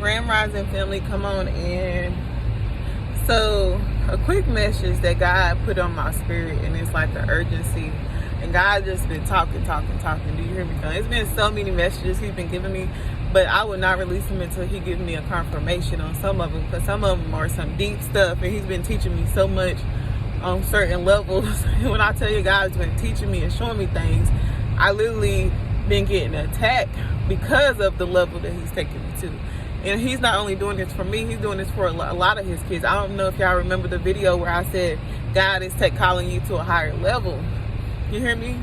Grand Rising family, come on in. So, a quick message that God put on my spirit, and it's like the urgency. And God just been talking. Do you hear me? It's been so many messages He's been giving me, but I will not release them until He gives me a confirmation on some of them, because some of them are some deep stuff, and He's been teaching me so much on certain levels. When I tell you God's been teaching me and showing me things, I literally been getting attacked because of the level that He's taking me to. And He's not only doing this for me, He's doing this for a lot of His kids. I don't know if y'all remember the video where I said God is calling you to a higher level. You hear me?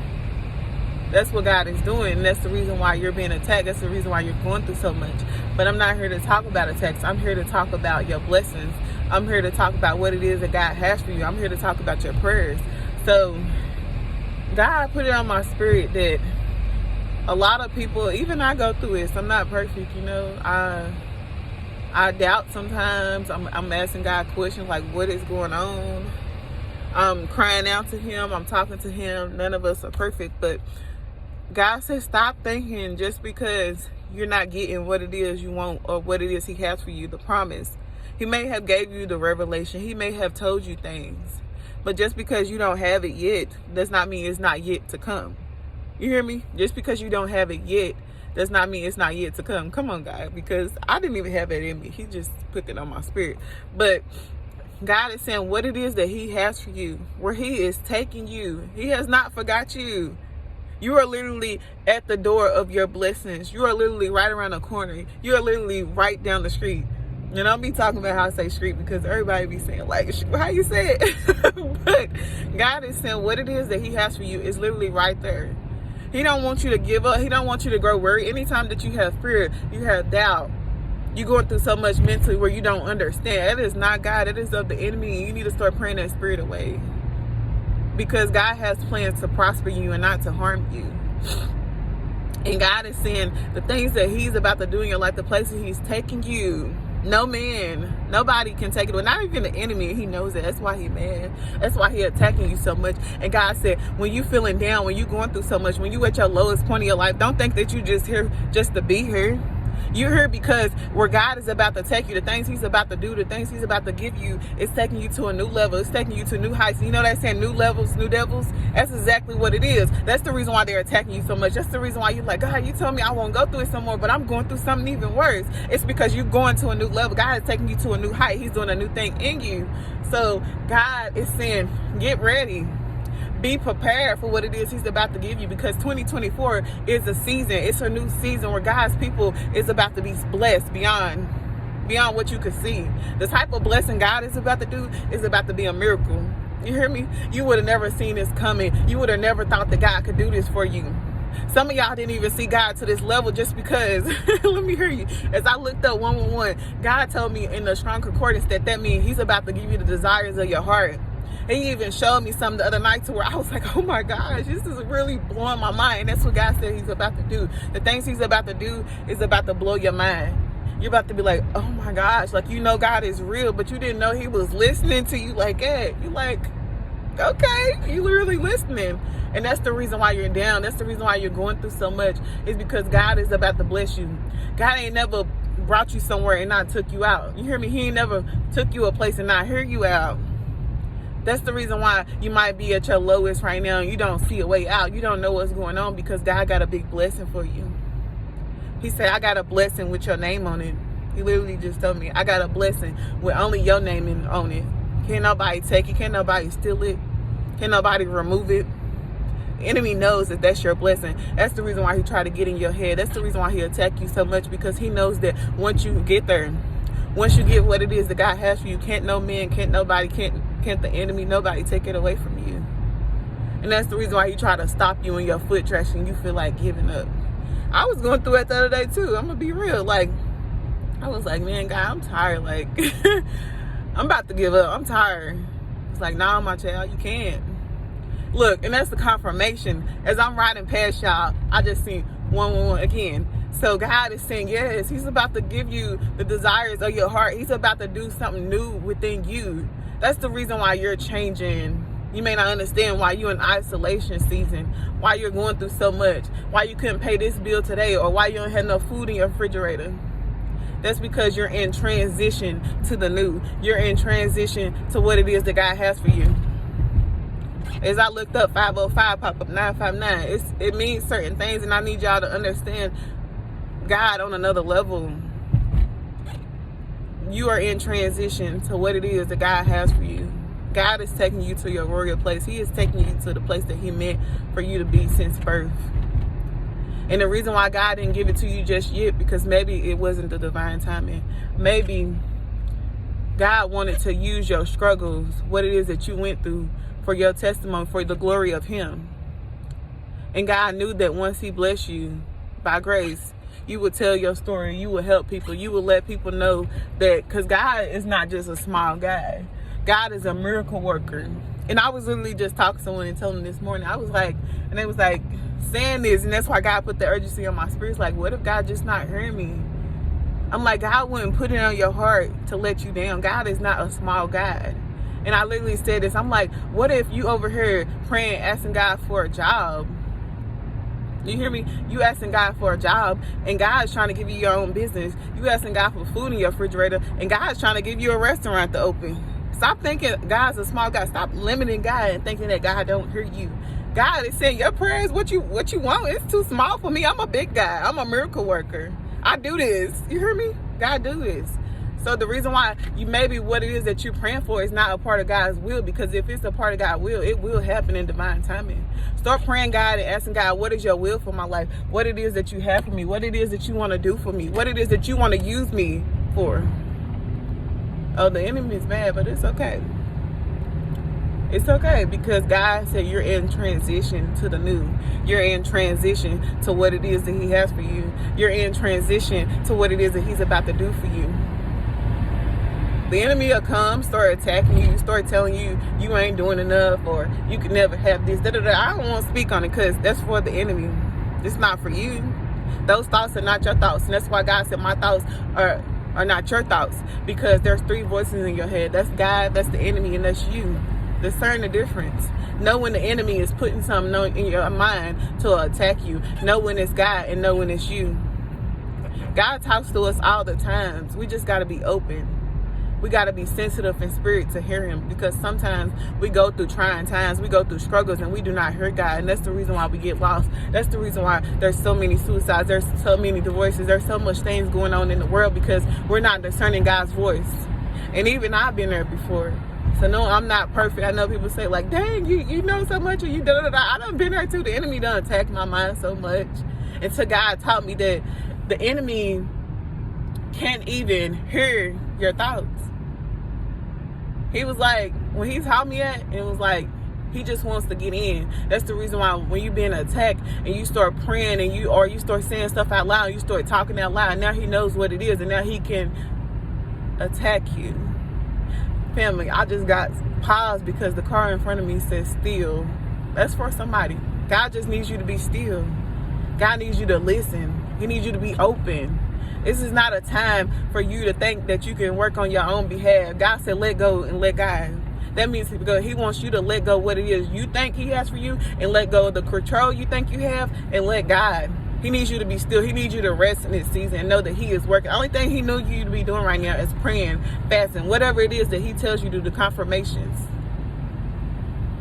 That's what God is doing, and that's the reason why you're being attacked. That's the reason why you're going through so much. But I'm not here to talk about attacks. I'm here to talk about your blessings. I'm here to talk about what it is that God has for you. I'm here to talk about your prayers. So God put it on my spirit that a lot of people, even I go through this. I'm not perfect, you know. I doubt sometimes. I'm asking God questions like, what is going on? I'm crying out to Him. I'm talking to Him. None of us are perfect, but God says stop thinking just because you're not getting what it is you want or what it is He has for you, the promise. He may have gave you the revelation. He may have told you things, but just because you don't have it yet does not mean it's not yet to come. You hear me? Just because you don't have it yet does not mean it's not yet to come. Come on, God, because I didn't even have it in me. He just put it on my spirit. But God is saying what it is that He has for you, where He is taking you. He has not forgot you. You are literally at the door of your blessings. You are literally right around the corner. You are literally right down the street. And I'll be talking about how I say street because everybody be saying, like, how you say it? But God is saying what it is that He has for you is literally right there. He don't want you to give up. He don't want you to grow worried. Anytime that you have fear, you have doubt, you're going through so much mentally where you don't understand. That is not God. It is of the enemy. You need to start praying that spirit away. Because God has plans to prosper you and not to harm you. And God is saying the things that He's about to do in your life, the places He's taking you, no man, nobody can take it away. Not even the enemy. He knows it. That's why He's mad. That's why He's attacking you so much. And God said, when you feeling down, when you going through so much, when you at your lowest point of your life, don't think that you just here just to be here. You're here because where God is about to take you, the things He's about to do, the things He's about to give you, it's taking you to a new level. It's taking you to new heights. You know that saying, new levels, new devils? That's exactly what it is. That's the reason why they're attacking you so much. That's the reason why you're like, God, you told me I won't go through it some more, but I'm going through something even worse. It's because you're going to a new level. God is taking you to a new height. He's doing a new thing in you. So God is saying, get ready. Be prepared for what it is He's about to give you, because 2024 is a season. It's a new season where God's people is about to be blessed beyond what you could see. The type of blessing God is about to do is about to be a miracle. You hear me? You would have never seen this coming. You would have never thought that God could do this for you. Some of y'all didn't even see God to this level just because, let me hear you. As I looked up 111, God told me in the strong concordance that means He's about to give you the desires of your heart. He even showed me something the other night to where I was like, oh my gosh, this is really blowing my mind. That's what God said He's about to do. The things He's about to do is about to blow your mind. You're about to be like, oh my gosh, like, you know God is real, but you didn't know He was listening to you like that. You're like, okay, you literally listening. And that's the reason why you're down. That's the reason why you're going through so much, is because God is about to bless you. God ain't never brought you somewhere and not took you out. You hear me? He ain't never took you a place and not hear you out. That's the reason why you might be at your lowest right now and you don't see a way out. You don't know what's going on, because God got a big blessing for you. He said, I got a blessing with your name on it. He literally just told me, I got a blessing with only your name on it. Can't nobody take it. Can't nobody steal it. Can't nobody remove it. The enemy knows that that's your blessing. That's the reason why he tried to get in your head. That's the reason why he attacked you so much, because he knows that once you get there, once you get what it is that God has for you, can't no man, can't nobody, can't the enemy, nobody take it away from you. And that's the reason why he tried to stop you in your foot trash and you feel like giving up. I was going through it the other day too. I'm gonna be real. Like, I was like, man, God, I'm tired. Like, I'm about to give up. I'm tired. It's like, nah, my child, you can't. Look, and that's the confirmation. As I'm riding past y'all, I just seen 111 again. So God is saying, yes, He's about to give you the desires of your heart. He's about to do something new within you. That's the reason why you're changing. You may not understand why you're in isolation season, why you're going through so much, why you couldn't pay this bill today, or why you don't have no food in your refrigerator. That's because you're in transition to the new. You're in transition to what it is that God has for you. As I looked up 505 pop up 959, it means certain things, and I need y'all to understand God on another level. You are in transition to what it is that God has for you. God is taking you to your royal place. He is taking you to the place that He meant for you to be since birth. And the reason why God didn't give it to you just yet, because maybe it wasn't the divine timing. Maybe God wanted to use your struggles, what it is that you went through, for your testimony, for the glory of Him. And God knew that once He blessed you by grace, you would tell your story, you would help people, you would let people know that, because God is not just a small God. God is a miracle worker. And I was literally just talking to someone and telling them this morning, I was like, and they was like saying this, and that's why God put the urgency on my spirit. It's like, what if God just not hearing me? I'm like, God wouldn't put it on your heart to let you down. God is not a small God. And I literally said this. I'm like, what if you over here praying, asking God for a job? You hear me? You asking God for a job, and God's trying to give you your own business. You asking God for food in your refrigerator, and God's trying to give you a restaurant to open. Stop thinking God's a small God. Stop limiting God and thinking that God don't hear you. God is saying your prayers, what you want, it's too small for me. I'm a big guy. I'm a miracle worker. I do this. You hear me? God do this. So the reason why you maybe what it is that you're praying for is not a part of God's will, because if it's a part of God's will, it will happen in divine timing. Start praying God and asking God, what is your will for my life? What it is that you have for me? What it is that you want to do for me? What it is that you want to use me for? Oh, the enemy is mad, but it's okay. It's okay, because God said you're in transition to the new. You're in transition to what it is that He has for you. You're in transition to what it is that He's about to do for you. The enemy will come, start attacking you, start telling you you ain't doing enough, or you can never have this. I don't want to speak on it, because that's for the enemy. It's not for you. Those thoughts are not your thoughts. And that's why God said my thoughts are not your thoughts, because there's three voices in your head. That's God, that's the enemy, and that's you. Discern the difference. Know when the enemy is putting something in your mind to attack you. Know when it's God, and know when it's you. God talks to us all the time. We just got to be open. We got to be sensitive in spirit to hear Him, because sometimes we go through trying times, we go through struggles, and we do not hear God. And that's the reason why we get lost. That's the reason why there's so many suicides, there's so many divorces, there's so much things going on in the world, because we're not discerning God's voice. And even I've been there before. So no, I'm not perfect. I know people say like, dang, you know so much, or you da-da-da-da. I done been there too. The enemy done attacked my mind so much. And so God taught me that the enemy can't even hear your thoughts. He was like, when he taught me that, it was like, he just wants to get in. That's the reason why when you being attacked and you start praying and you start saying stuff out loud, you start talking out loud, now he knows what it is, and now he can attack you. Family, I just got paused because the car in front of me says still. That's for somebody. God just needs you to be still. God needs you to listen. He needs you to be open. This is not a time for you to think that you can work on your own behalf. God said let go and let God. That means He wants you to let go what it is you think He has for you, and let go of the control you think you have, and let God. He needs you to be still. He needs you to rest in this season and know that He is working. The only thing He knew you to be doing right now is praying, fasting, whatever it is that He tells you to do, the confirmations.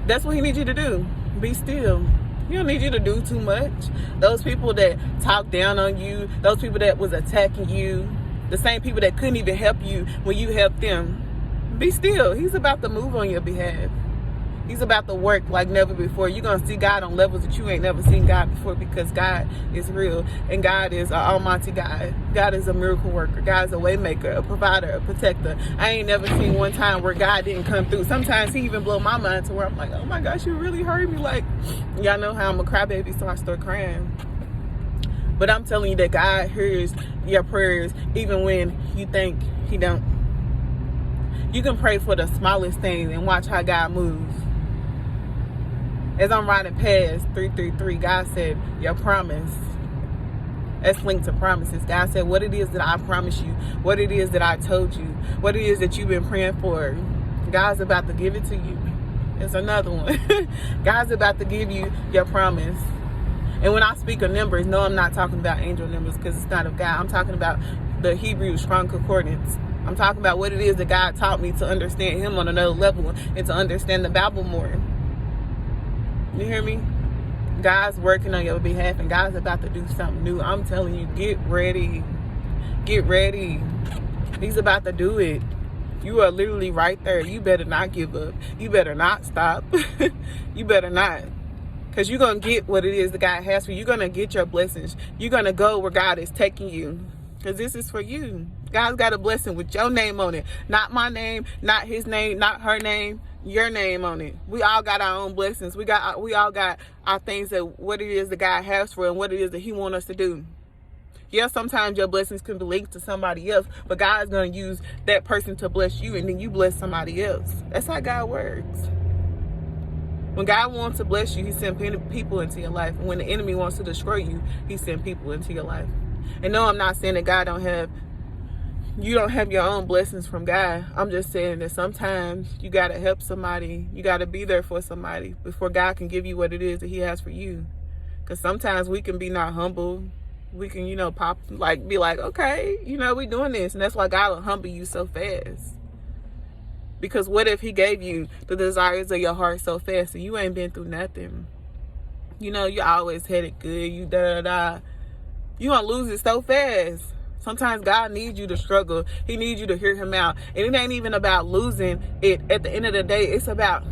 That's what He needs you to do. Be still. He don't need you to do too much. Those people that talk down on you, those people that was attacking you, the same people that couldn't even help you when you helped them, be still. He's about to move on your behalf. He's about to work like never before. You're going to see God on levels that you ain't never seen God before, because God is real, and God is an almighty God. God is a miracle worker. God is a way maker, a provider, a protector. I ain't never seen one time where God didn't come through. Sometimes He even blow my mind to where I'm like, oh my gosh, you really hurt me. Like, y'all know how I'm a crybaby, so I start crying. But I'm telling you that God hears your prayers even when you think He don't. You can pray for the smallest things and watch how God moves. As I'm riding past 333, God said, your promise. That's linked to promises. God said, what it is that I promised you, what it is that I told you, what it is that you've been praying for, God's about to give it to you. It's another one. God's about to give you your promise. And when I speak of numbers, no, I'm not talking about angel numbers, because it's not of God. I'm talking about the Hebrew Strong Concordance. I'm talking about what it is that God taught me to understand him on another level and to understand the Bible more. You hear me? God's working on your behalf, and God's about to do something new. I'm telling you, get ready. Get ready. He's about to do it. You are literally right there. You better not give up. You better not stop. You better not. Because you're going to get what it is that God has for you. You're going to get your blessings. You're going to go where God is taking you. Because this is for you. God's got a blessing with your name on it. Not my name, not his name, not her name, your name on it. We all got our own blessings. We all got our things that what it is that God has for and what it is that he wants us to do. Yeah, sometimes your blessings can be linked to somebody else, but God's going to use that person to bless you, and then you bless somebody else. That's how God works. When God wants to bless you, he sends people into your life. And when the enemy wants to destroy you, he sends people into your life. And no, I'm not saying that you don't have your own blessings from God. I'm just saying that sometimes you got to help somebody. You got to be there for somebody before God can give you what it is that he has for you. Because sometimes we can be not humble. We can, be like, okay, we doing this. And that's why God will humble you so fast. Because what if he gave you the desires of your heart so fast and you ain't been through nothing? You always had it good. You da-da-da. You gonna lose it so fast. Sometimes God needs you to struggle. He needs you to hear him out. And it ain't even about losing it. At the end of the day, it's about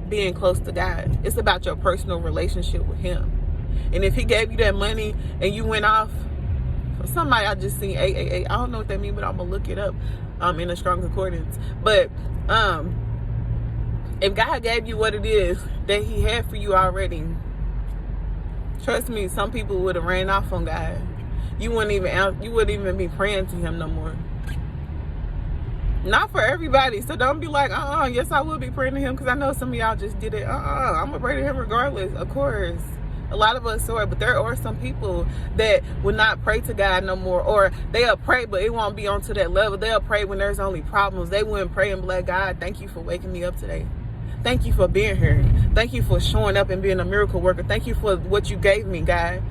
being close to God. It's about your personal relationship with him. And if he gave you that money and you went off, for somebody I just seen 888. I don't know what that means, but I'm gonna look it up in a Strong Concordance. But if God gave you what it is that he had for you already, trust me, some people would have ran off on God. You wouldn't even be praying to him no more. Not for everybody. So don't be like, yes, I will be praying to him, because I know some of y'all just did it. I'm gonna pray to him regardless. Of course. A lot of us are, but there are some people that will not pray to God no more, or they'll pray, but it won't be onto that level. They'll pray when there's only problems. They wouldn't pray and be like, God, thank you for waking me up today. Thank you for being here. Thank you for showing up and being a miracle worker. Thank you for what you gave me, God.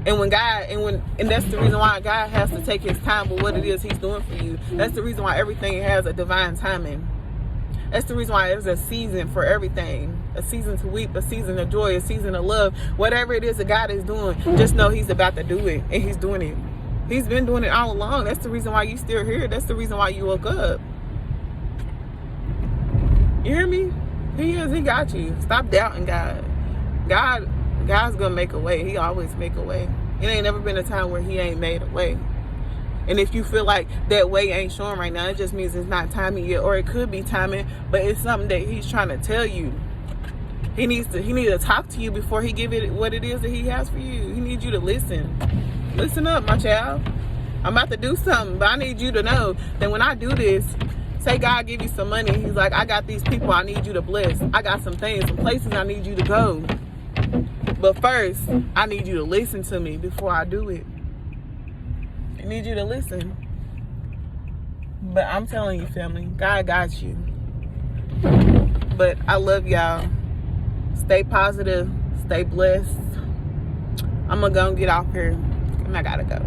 And that's the reason why God has to take his time with what it is he's doing for you. That's the reason why everything has a divine timing. That's the reason why there's a season for everything. A season to weep, a season of joy, a season of love. Whatever it is that God is doing, just know he's about to do it. And he's doing it. He's been doing it all along. That's the reason why you still here. That's the reason why you woke up. You hear me? He got you. Stop doubting God. God's gonna make a way. He always make a way. It ain't never been a time where he ain't made a way. And if you feel like that way ain't showing right now, it just means it's not timing yet, or it could be timing, but it's something that he's trying to tell you. He needs to talk to you before he give it what it is that he has for you. He needs you to listen. Listen up, my child. I'm about to do something, but I need you to know that when I do this, say God give you some money, he's like, I got these people I need you to bless. I got some things, some places I need you to go. But first, I need you to listen to me before I do it. I need you to listen. But I'm telling you, family, God got you. But I love y'all. Stay positive. Stay blessed. I'm going to go and get off here. And I got to go.